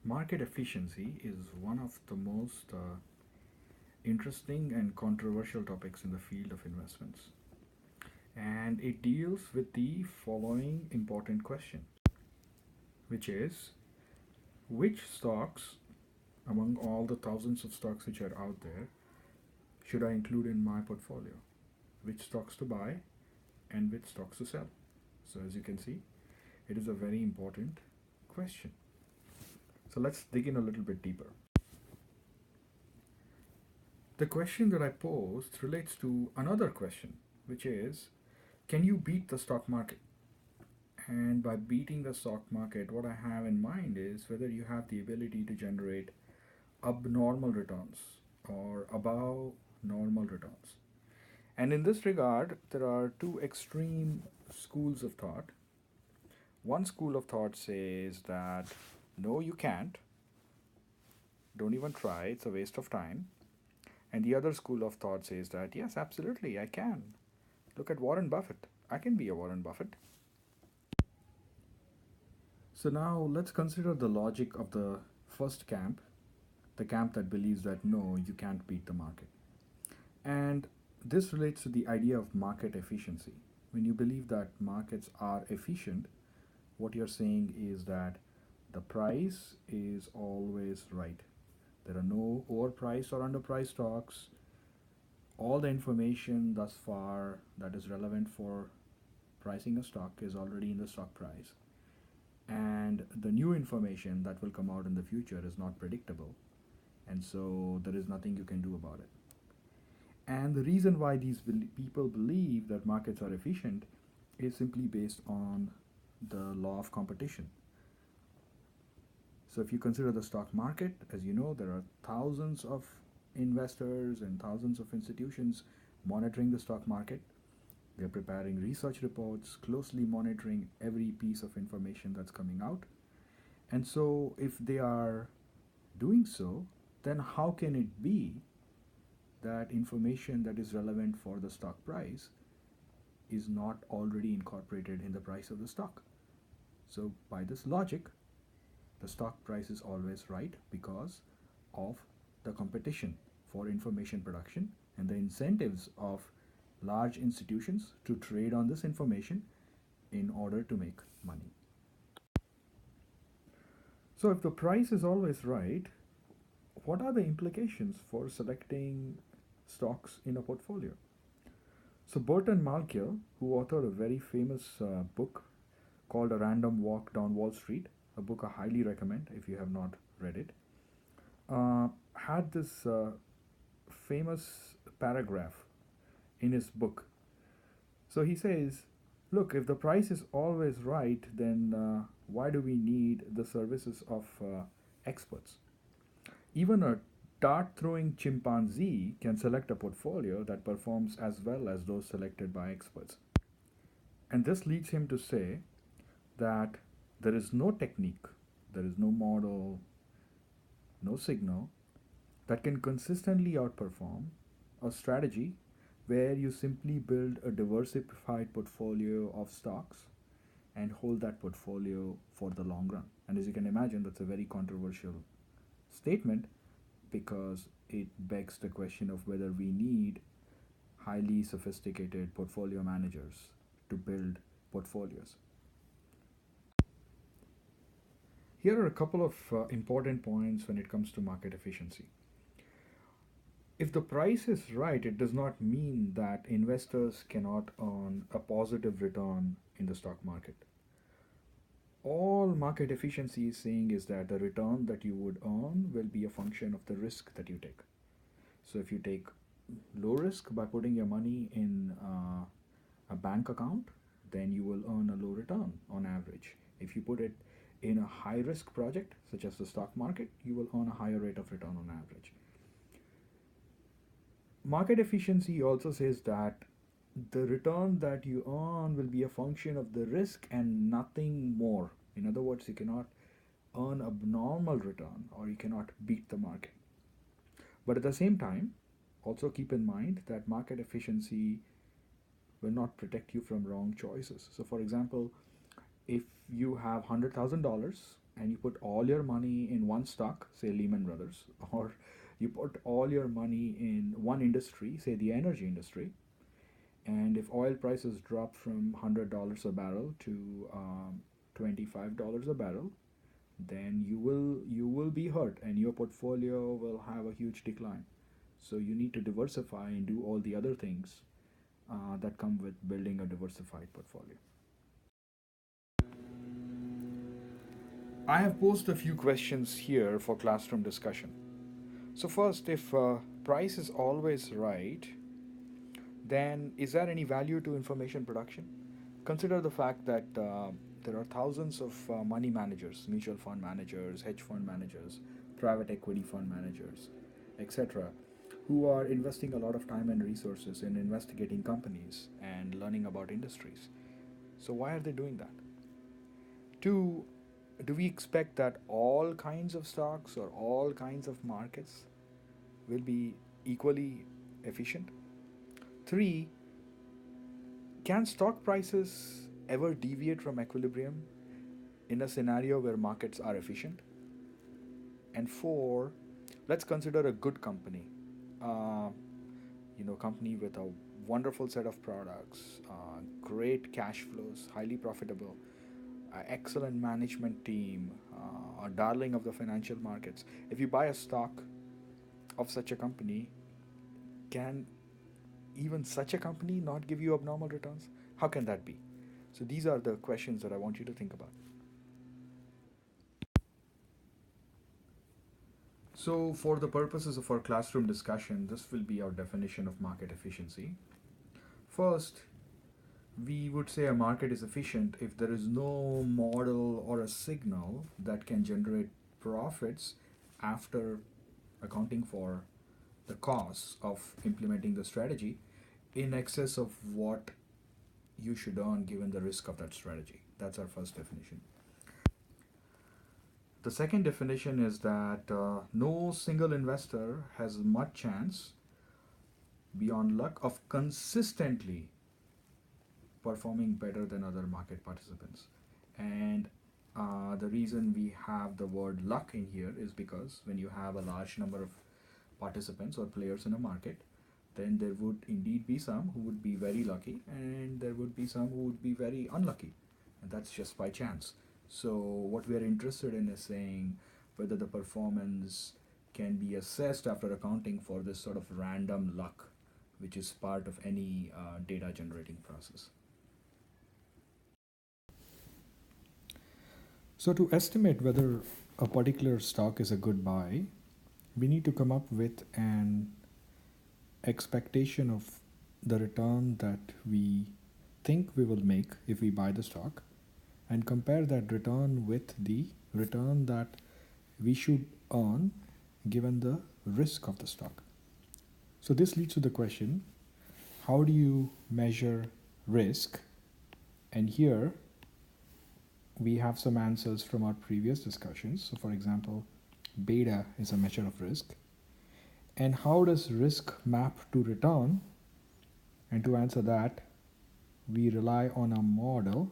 Market efficiency is one of the most interesting and controversial topics in the field of investments. And it deals with the following important question, which is which stocks among all the thousands of stocks which are out there should I include in my portfolio? Which stocks to buy and which stocks to sell? So, as you can see, it is a very important question. So, let's dig in a little bit deeper. The question that I posed relates to another question, which is can you beat the stock market? And by beating the stock market, what I have in mind is whether you have the ability to generate abnormal returns or above normal returns. And in this regard, there are two extreme schools of thought. One school of thought says that no, you can't, don't even try, it's a waste of time. And the other school of thought says that yes, absolutely, I can. Look at Warren Buffett. I can be a Warren Buffett. So now let's consider the logic of the first camp, the camp that believes that no, you can't beat the market. And this relates to the idea of market efficiency. When you believe that markets are efficient, what you're saying is that the price is always right. There are no overpriced or underpriced stocks. All the information thus far that is relevant for pricing a stock is already in the stock price. And the new information that will come out in the future is not predictable. And so there is nothing you can do about it. And the reason why these people believe that markets are efficient is simply based on the law of competition. So if you consider the stock market, as you know, there are thousands of investors and thousands of institutions monitoring the stock market. They're preparing research reports, closely monitoring every piece of information that's coming out. And so if they are doing so, then how can it be that information that is relevant for the stock price is not already incorporated in the price of the stock? So by this logic, the stock price is always right because of the competition for information production and the incentives of large institutions to trade on this information in order to make money. So if the price is always right, what are the implications for selecting stocks in a portfolio? So Burton Malkiel, who authored a very famous book called A Random Walk Down Wall Street, a book I highly recommend if you have not read it, had this famous paragraph in his book. So he says, look, if the price is always right, then why do we need the services of experts? Even a dart throwing chimpanzee can select a portfolio that performs as well as those selected by experts. And this leads him to say that there is no technique, there is no model, no signal that can consistently outperform a strategy where you simply build a diversified portfolio of stocks and hold that portfolio for the long run. And as you can imagine, that's a very controversial statement because it begs the question of whether we need highly sophisticated portfolio managers to build portfolios. Here are a couple of important points when it comes to market efficiency. If the price is right, it does not mean that investors cannot earn a positive return in the stock market. All market efficiency is saying is that the return that you would earn will be a function of the risk that you take. So if you take low risk by putting your money in a bank account, then you will earn a low return on average. If you put it in a high risk project, such as the stock market, you will earn a higher rate of return on average. Market efficiency also says that the return that you earn will be a function of the risk and nothing more. In other words, you cannot earn abnormal return or you cannot beat the market. But at the same time, also keep in mind that market efficiency will not protect you from wrong choices. So, for example, if you have $100,000 and you put all your money in one stock, say Lehman Brothers, or you put all your money in one industry, say the energy industry, and if oil prices drop from $100 a barrel to $25 a barrel, then you will be hurt and your portfolio will have a huge decline. So you need to diversify and do all the other things that come with building a diversified portfolio. I have posed a few questions here for classroom discussion. So first, if price is always right, then is there any value to information production? Consider the fact that there are thousands of money managers, mutual fund managers, hedge fund managers, private equity fund managers, etc., who are investing a lot of time and resources in investigating companies and learning about industries. So, why are they doing that? Two, do we expect that all kinds of stocks or all kinds of markets will be equally efficient? Three, can stock prices ever deviate from equilibrium in a scenario where markets are efficient? And four, let's consider a good company. Uh, Company with a wonderful set of products, great cash flows, highly profitable, excellent management team, a darling of the financial markets. If you buy a stock of such a company, can even such a company not give you abnormal returns? How can that be? So these are the questions that I want you to think about. So, for the purposes of our classroom discussion, this will be our definition of market efficiency. First, we would say a market is efficient if there is no model or a signal that can generate profits after accounting for the costs of implementing the strategy in excess of what you should earn given the risk of that strategy. That's our first definition. The second definition is that no single investor has much chance beyond luck of consistently performing better than other market participants. And the reason we have the word luck in here is because when you have a large number of participants or players in a market, then there would indeed be some who would be very lucky, and there would be some who would be very unlucky, and that's just by chance. So, what we are interested in is saying whether the performance can be assessed after accounting for this sort of random luck, which is part of any data generating process. So, to estimate whether a particular stock is a good buy, we need to come up with an expectation of the return that we think we will make if we buy the stock and compare that return with the return that we should earn given the risk of the stock. So, this leads to the question, how do you measure risk? And here we have some answers from our previous discussions. So, for example, beta is a measure of risk. And how does risk map to return? And to answer that, we rely on a model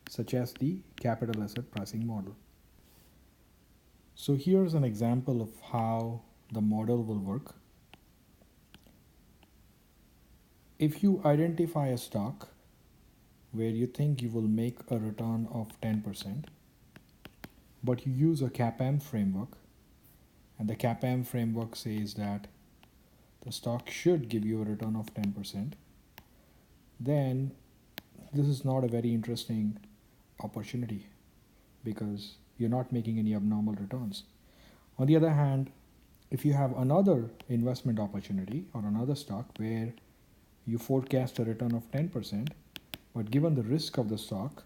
such as the capital asset pricing model. So here's an example of how the model will work. If you identify a stock where you think you will make a return of 10%, but you use a CAPM framework, and the CAPM framework says that the stock should give you a return of 10%, then this is not a very interesting opportunity because you're not making any abnormal returns. On the other hand, if you have another investment opportunity or another stock where you forecast a return of 10%, but given the risk of the stock,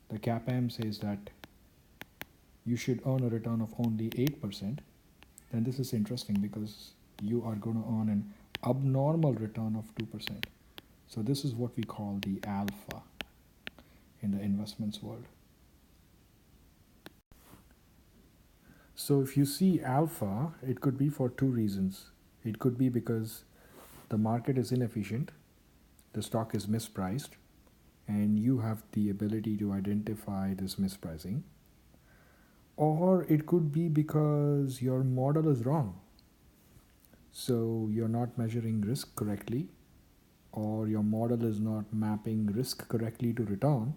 the CAPM says that you should earn a return of only 8%, then this is interesting because you are going to earn an abnormal return of 2%. So this is what we call the alpha in the investments world. So if you see alpha, it could be for two reasons. It could be because the market is inefficient, the stock is mispriced, and you have the ability to identify this mispricing. Or it could be because your model is wrong. So you're not measuring risk correctly, or your model is not mapping risk correctly to return.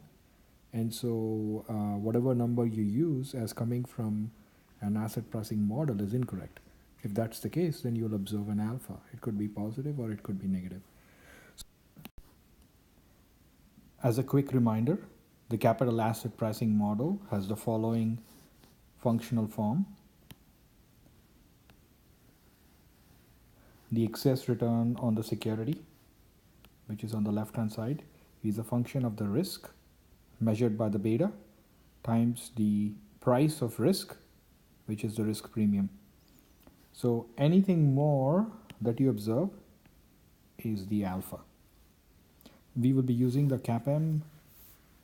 And so whatever number you use as coming from an asset pricing model is incorrect. If that's the case, then you'll observe an alpha. It could be positive or it could be negative. As a quick reminder, the capital asset pricing model has the following functional form. The excess return on the security, which is on the left hand side, is a function of the risk measured by the beta times the price of risk, which is the risk premium. So anything more that you observe is the alpha. We will be using the CAPM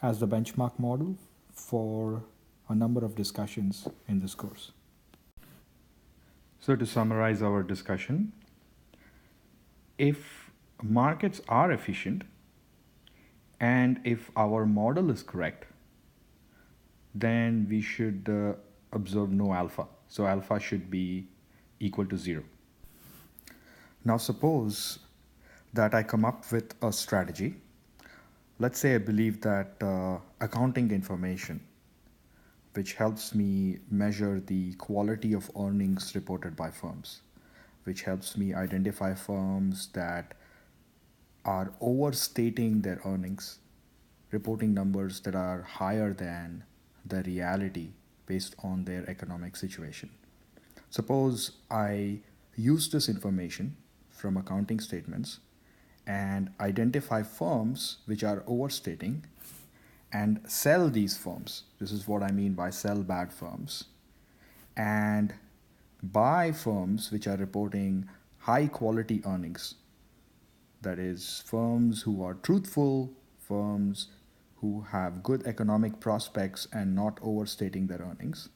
as the benchmark model for a number of discussions in this course. So to summarize our discussion, if markets are efficient and if our model is correct, then we should observe no alpha. So alpha should be equal to 0. Now suppose that I come up with a strategy. Let's say I believe that accounting information, which helps me measure the quality of earnings reported by firms, which helps me identify firms that are overstating their earnings, reporting numbers that are higher than the reality based on their economic situation. Suppose I use this information from accounting statements and identify firms which are overstating and sell these firms. This is what I mean by sell bad firms. And buy firms which are reporting high quality earnings. That is, firms who are truthful, firms who have good economic prospects and not overstating their earnings.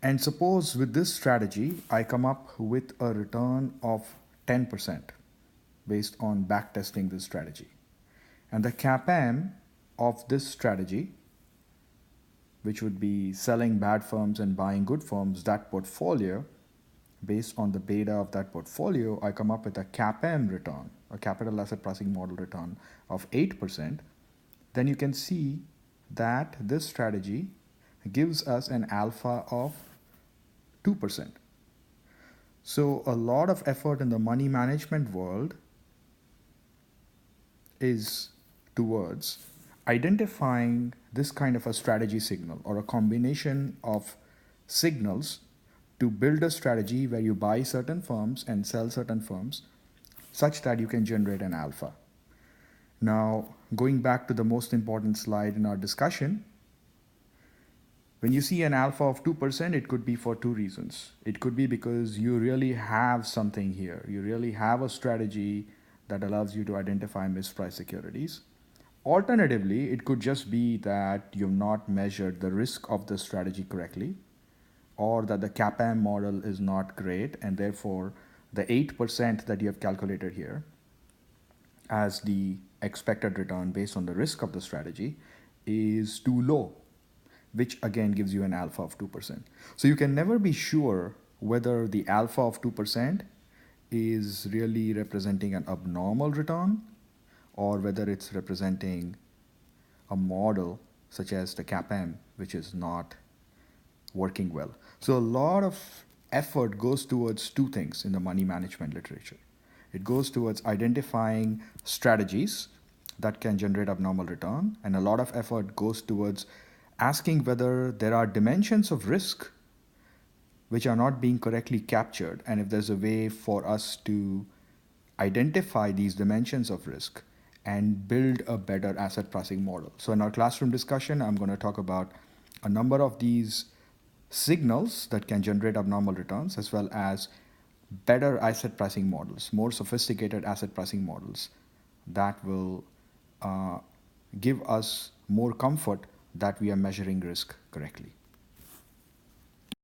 And suppose with this strategy, I come up with a return of 10% based on backtesting this strategy. And the CAPM of this strategy, which would be selling bad firms and buying good firms, that portfolio, based on the beta of that portfolio, I come up with a CAPM return, a capital asset pricing model return of 8%. Then you can see that this strategy gives us an alpha of 2%. So a lot of effort in the money management world is towards identifying this kind of a strategy signal or a combination of signals to build a strategy where you buy certain firms and sell certain firms such that you can generate an alpha. Now, going back to the most important slide in our discussion, when you see an alpha of 2%, it could be for two reasons. It could be because you really have something here. You really have a strategy that allows you to identify mispriced securities. Alternatively, it could just be that you've not measured the risk of the strategy correctly, or that the CAPM model is not great, and therefore the 8% that you have calculated here as the expected return based on the risk of the strategy is too low, which again gives you an alpha of 2%. So you can never be sure whether the alpha of 2% is really representing an abnormal return or whether it's representing a model such as the CAPM, which is not working well. So a lot of effort goes towards two things in the money management literature. It goes towards identifying strategies that can generate abnormal return, and a lot of effort goes towards asking whether there are dimensions of risk which are not being correctly captured, and if there's a way for us to identify these dimensions of risk and build a better asset pricing model. So in our classroom discussion, I'm going to talk about a number of these signals that can generate abnormal returns, as well as better asset pricing models, more sophisticated asset pricing models that will give us more comfort that we are measuring risk correctly.